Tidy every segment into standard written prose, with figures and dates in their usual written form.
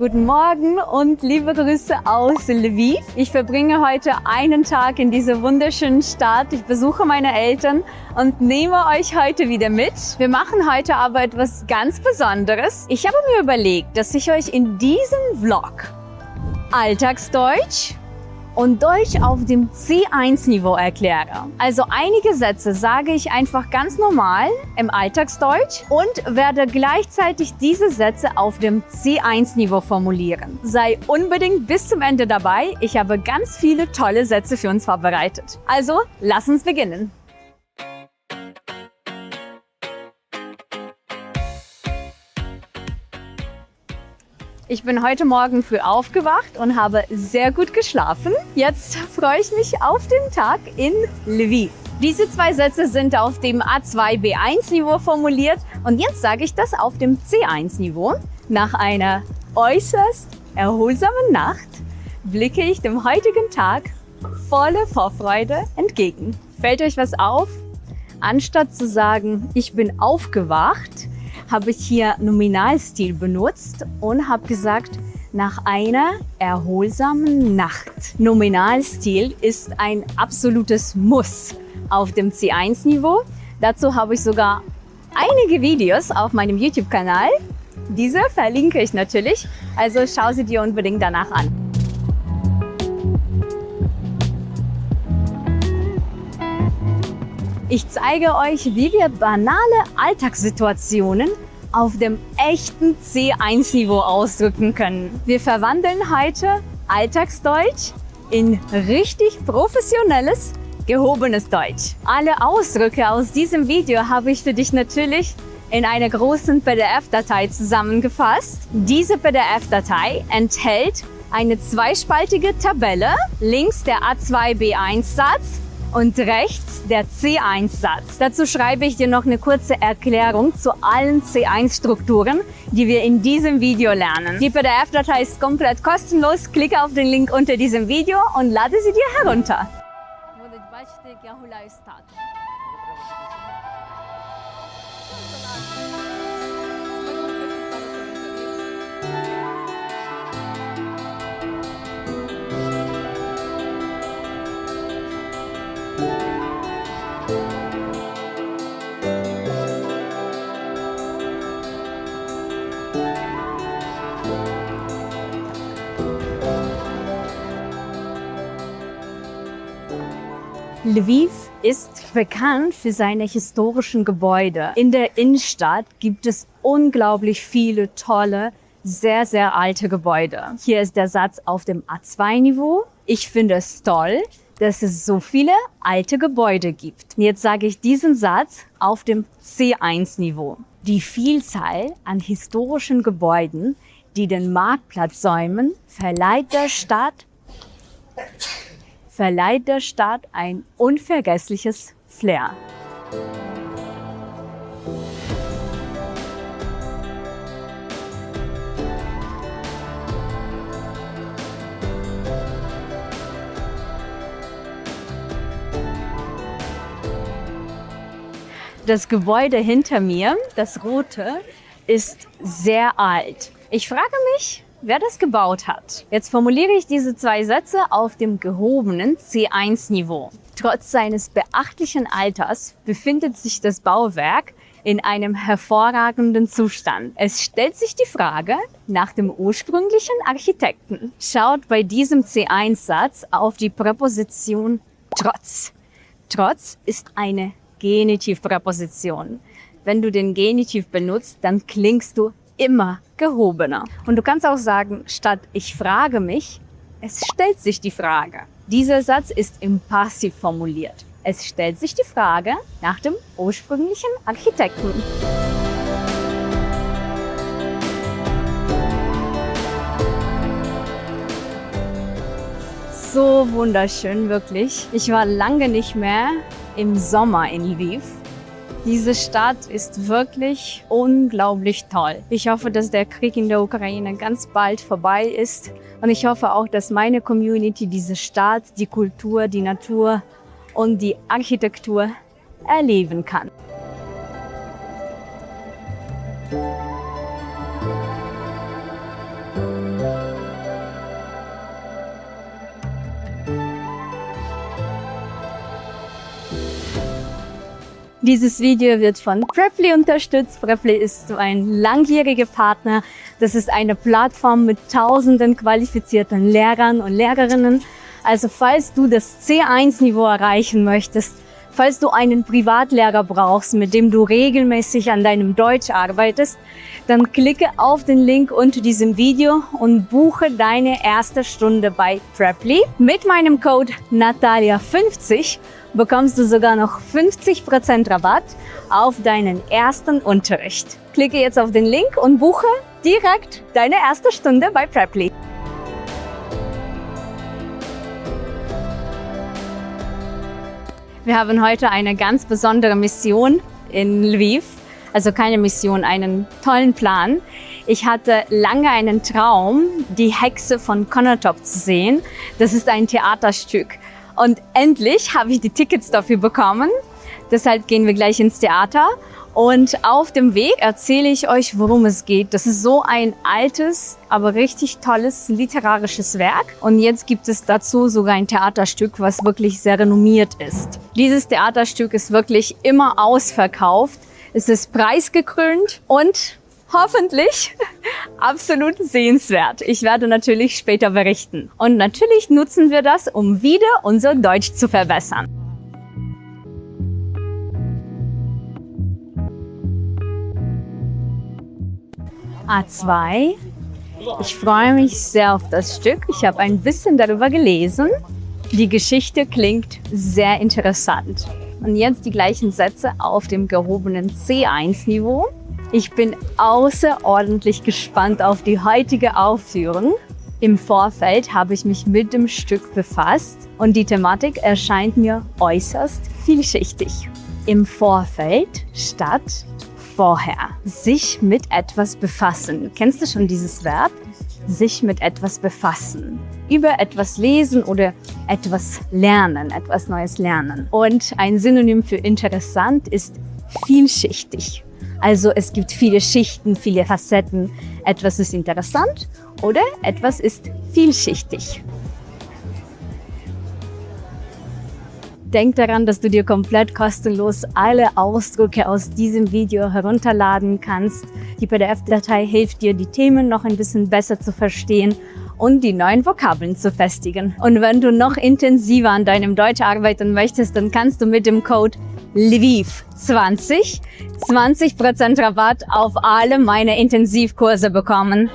Guten Morgen und liebe Grüße aus Lviv. Ich verbringe heute einen Tag in dieser wunderschönen Stadt. Ich besuche meine Eltern und nehme euch heute wieder mit. Wir machen heute aber etwas ganz Besonderes. Ich habe mir überlegt, dass ich euch in diesem Vlog Alltagsdeutsch und Deutsch auf dem C1-Niveau erkläre. Also einige Sätze sage ich einfach ganz normal im Alltagsdeutsch und werde gleichzeitig diese Sätze auf dem C1-Niveau formulieren. Sei unbedingt bis zum Ende dabei. Ich habe ganz viele tolle Sätze für uns vorbereitet. Also, lass uns beginnen. Ich bin heute Morgen früh aufgewacht und habe sehr gut geschlafen. Jetzt freue ich mich auf den Tag in Lviv. Diese zwei Sätze sind auf dem A2 B1-Niveau formuliert und jetzt sage ich das auf dem C1-Niveau. Nach einer äußerst erholsamen Nacht blicke ich dem heutigen Tag voller Vorfreude entgegen. Fällt euch was auf? Anstatt zu sagen, ich bin aufgewacht, habe ich hier Nominalstil benutzt und habe gesagt, nach einer erholsamen Nacht. Nominalstil ist ein absolutes Muss auf dem C1-Niveau. Dazu habe ich sogar einige Videos auf meinem YouTube-Kanal. Diese verlinke ich natürlich, also schau sie dir unbedingt danach an. Ich zeige euch, wie wir banale Alltagssituationen auf dem echten C1-Niveau ausdrücken können. Wir verwandeln heute Alltagsdeutsch in richtig professionelles, gehobenes Deutsch. Alle Ausdrücke aus diesem Video habe ich für dich natürlich in einer großen PDF-Datei zusammengefasst. Diese PDF-Datei enthält eine zweispaltige Tabelle, links der A2-B1-Satz und rechts der C1-Satz. Dazu schreibe ich dir noch eine kurze Erklärung zu allen C1-Strukturen, die wir in diesem Video lernen. Die PDF-Datei ist komplett kostenlos. Klicke auf den Link unter diesem Video und lade sie dir herunter. Lviv ist bekannt für seine historischen Gebäude. In der Innenstadt gibt es unglaublich viele tolle, sehr, sehr alte Gebäude. Hier ist der Satz auf dem A2-Niveau. Ich finde es toll, dass es so viele alte Gebäude gibt. Jetzt sage ich diesen Satz auf dem C1-Niveau. Die Vielzahl an historischen Gebäuden, die den Marktplatz säumen, verleiht der Stadt ein unvergessliches Flair. Das Gebäude hinter mir, das rote, ist sehr alt. Ich frage mich, wer das gebaut hat. Jetzt formuliere ich diese zwei Sätze auf dem gehobenen C1-Niveau. Trotz seines beachtlichen Alters befindet sich das Bauwerk in einem hervorragenden Zustand. Es stellt sich die Frage nach dem ursprünglichen Architekten. Schaut bei diesem C1-Satz auf die Präposition trotz. Trotz ist eine Genitivpräposition. Wenn du den Genitiv benutzt, dann klingst du immer gehobener. Und du kannst auch sagen, statt ich frage mich, es stellt sich die Frage. Dieser Satz ist im Passiv formuliert. Es stellt sich die Frage nach dem ursprünglichen Architekten. So wunderschön, wirklich. Ich war lange nicht mehr im Sommer in Lviv. Diese Stadt ist wirklich unglaublich toll. Ich hoffe, dass der Krieg in der Ukraine ganz bald vorbei ist. Und ich hoffe auch, dass meine Community diese Stadt, die Kultur, die Natur und die Architektur erleben kann. Dieses Video wird von Preply unterstützt. Preply ist so ein langjähriger Partner. Das ist eine Plattform mit tausenden qualifizierten Lehrern und Lehrerinnen. Also falls du das C1-Niveau erreichen möchtest, falls du einen Privatlehrer brauchst, mit dem du regelmäßig an deinem Deutsch arbeitest, dann klicke auf den Link unter diesem Video und buche deine erste Stunde bei Preply. Mit meinem Code Natalia50 bekommst du sogar noch 50% Rabatt auf deinen ersten Unterricht. Klicke jetzt auf den Link und buche direkt deine erste Stunde bei Preply. Wir haben heute eine ganz besondere Mission in Lviv. Also keine Mission, einen tollen Plan. Ich hatte lange einen Traum, die Hexe von Konotop zu sehen. Das ist ein Theaterstück. Und endlich habe ich die Tickets dafür bekommen. Deshalb gehen wir gleich ins Theater. Und auf dem Weg erzähle ich euch, worum es geht. Das ist so ein altes, aber richtig tolles literarisches Werk. Und jetzt gibt es dazu sogar ein Theaterstück, was wirklich sehr renommiert ist. Dieses Theaterstück ist wirklich immer ausverkauft. Es ist preisgekrönt und hoffentlich absolut sehenswert. Ich werde natürlich später berichten. Und natürlich nutzen wir das, um wieder unser Deutsch zu verbessern. A2. Ich freue mich sehr auf das Stück. Ich habe ein bisschen darüber gelesen. Die Geschichte klingt sehr interessant. Und jetzt die gleichen Sätze auf dem gehobenen C1-Niveau. Ich bin außerordentlich gespannt auf die heutige Aufführung. Im Vorfeld habe ich mich mit dem Stück befasst und die Thematik erscheint mir äußerst vielschichtig. Im Vorfeld statt vorher. Sich mit etwas befassen. Kennst du schon dieses Verb? Sich mit etwas befassen. Über etwas lesen oder etwas lernen, etwas Neues lernen. Und ein Synonym für interessant ist vielschichtig. Also es gibt viele Schichten, viele Facetten. Etwas ist interessant oder etwas ist vielschichtig. Denk daran, dass du dir komplett kostenlos alle Ausdrücke aus diesem Video herunterladen kannst. Die PDF-Datei hilft dir, die Themen noch ein bisschen besser zu verstehen und die neuen Vokabeln zu festigen. Und wenn du noch intensiver an deinem Deutsch arbeiten möchtest, dann kannst du mit dem Code LVIV20 20% Rabatt auf alle meine Intensivkurse bekommen.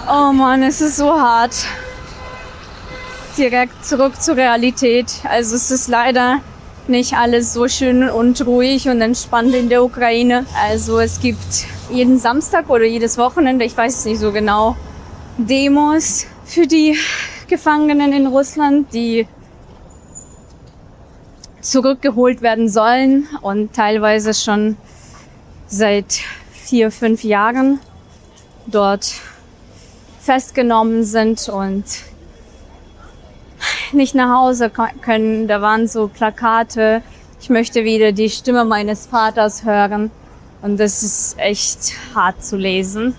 Oh Mann, es ist so hart. Direkt zurück zur Realität. Also es ist leider nicht alles so schön und ruhig und entspannt in der Ukraine. Also es gibt jeden Samstag oder jedes Wochenende, ich weiß es nicht so genau, Demos für die Gefangenen in Russland, die zurückgeholt werden sollen und teilweise schon seit 4-5 Jahren dort festgenommen sind und nicht nach Hause können. Da waren so Plakate, ich möchte wieder die Stimme meines Vaters hören. Und das ist echt hart zu lesen.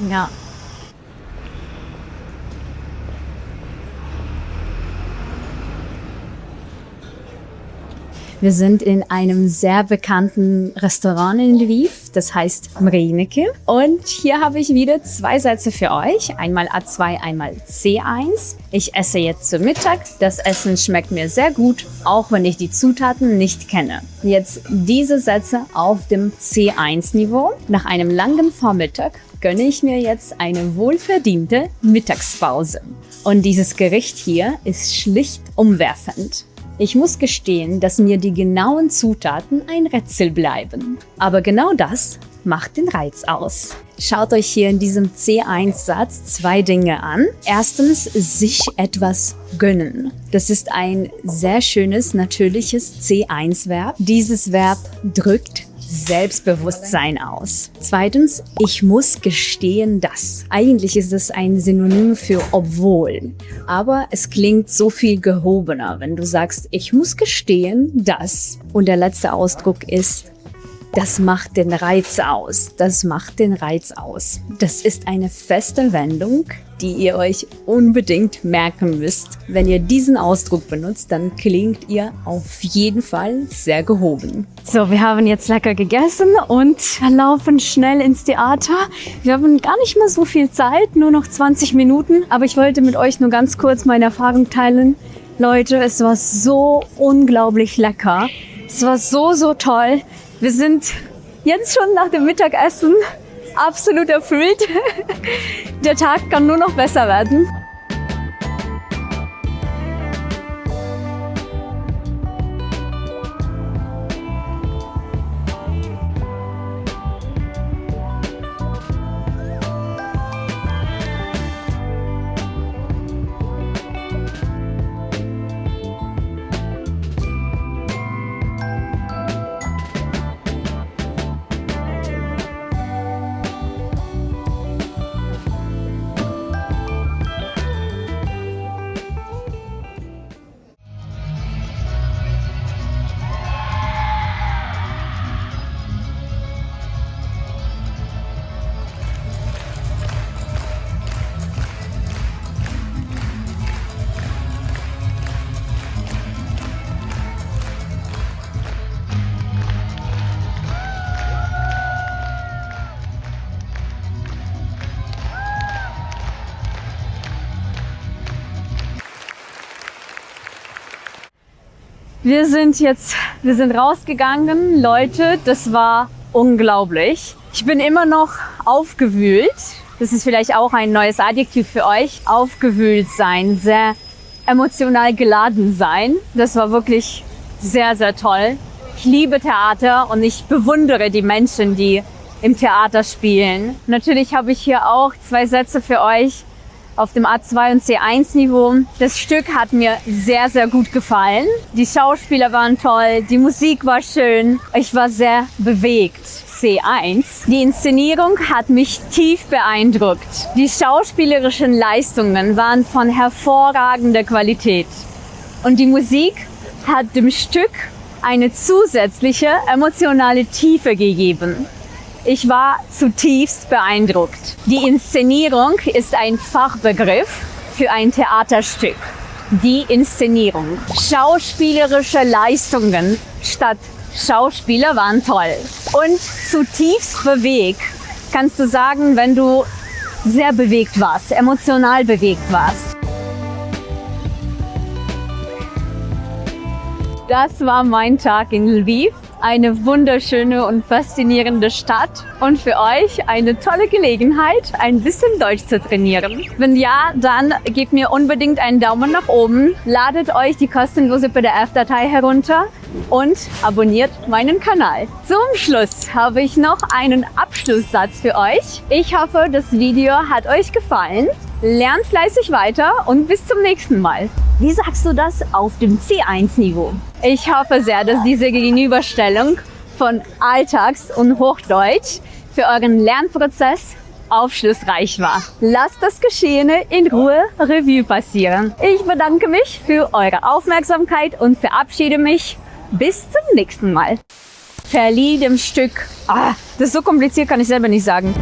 Ja. Wir sind in einem sehr bekannten Restaurant in Lviv, das heißt Mryniki. Und hier habe ich wieder 2 Sätze für euch, einmal A2, einmal C1. Ich esse jetzt zu Mittag, das Essen schmeckt mir sehr gut, auch wenn ich die Zutaten nicht kenne. Jetzt diese Sätze auf dem C1-Niveau. Nach einem langen Vormittag gönne ich mir jetzt eine wohlverdiente Mittagspause. Und dieses Gericht hier ist schlicht umwerfend. Ich muss gestehen, dass mir die genauen Zutaten ein Rätsel bleiben. Aber genau das macht den Reiz aus. Schaut euch hier in diesem C1-Satz 2 Dinge an. Erstens, sich etwas gönnen. Das ist ein sehr schönes, natürliches C1-Verb. Dieses Verb drückt Selbstbewusstsein aus. Zweitens, ich muss gestehen, dass. Eigentlich ist es ein Synonym für obwohl. Aber es klingt so viel gehobener, wenn du sagst, ich muss gestehen, dass. Und der letzte Ausdruck ist Das macht den Reiz aus. Das macht den Reiz aus. Das ist eine feste Wendung, die ihr euch unbedingt merken müsst. Wenn ihr diesen Ausdruck benutzt, dann klingt ihr auf jeden Fall sehr gehoben. So, wir haben jetzt lecker gegessen und laufen schnell ins Theater. Wir haben gar nicht mehr so viel Zeit, nur noch 20 Minuten. Aber ich wollte mit euch nur ganz kurz meine Erfahrung teilen. Leute, es war so unglaublich lecker. Es war so toll. Wir sind jetzt schon nach dem Mittagessen absolut erfüllt. Der Tag kann nur noch besser werden. Wir sind rausgegangen, Leute, das war unglaublich. Ich bin immer noch aufgewühlt. Das ist vielleicht auch ein neues Adjektiv für euch. Aufgewühlt sein, sehr emotional geladen sein. Das war wirklich sehr toll. Ich liebe Theater und ich bewundere die Menschen, die im Theater spielen. Natürlich habe ich hier auch 2 Sätze für euch auf dem A2 und C1 Niveau. Das Stück hat mir sehr gut gefallen. Die Schauspieler waren toll, die Musik war schön. Ich war sehr bewegt. C1. Die Inszenierung hat mich tief beeindruckt. Die schauspielerischen Leistungen waren von hervorragender Qualität. Und die Musik hat dem Stück eine zusätzliche emotionale Tiefe gegeben. Ich war zutiefst beeindruckt. Die Inszenierung ist ein Fachbegriff für ein Theaterstück. Die Inszenierung. Schauspielerische Leistungen statt Schauspieler waren toll. Und zutiefst bewegt kannst du sagen, wenn du sehr bewegt warst, emotional bewegt warst. Das war mein Tag in Lviv. Eine wunderschöne und faszinierende Stadt und für euch eine tolle Gelegenheit, ein bisschen Deutsch zu trainieren. Wenn ja, dann gebt mir unbedingt einen Daumen nach oben, ladet euch die kostenlose PDF-Datei herunter und abonniert meinen Kanal. Zum Schluss habe ich noch einen Abschlusssatz für euch. Ich hoffe, das Video hat euch gefallen. Lernt fleißig weiter und bis zum nächsten Mal. Wie sagst du das auf dem C1-Niveau? Ich hoffe sehr, dass diese Gegenüberstellung von Alltags- und Hochdeutsch für euren Lernprozess aufschlussreich war. Lasst das Geschehene in Ruhe Revue passieren. Ich bedanke mich für eure Aufmerksamkeit und verabschiede mich bis zum nächsten Mal. Verlieh dem Stück. Das ist so kompliziert, kann ich selber nicht sagen.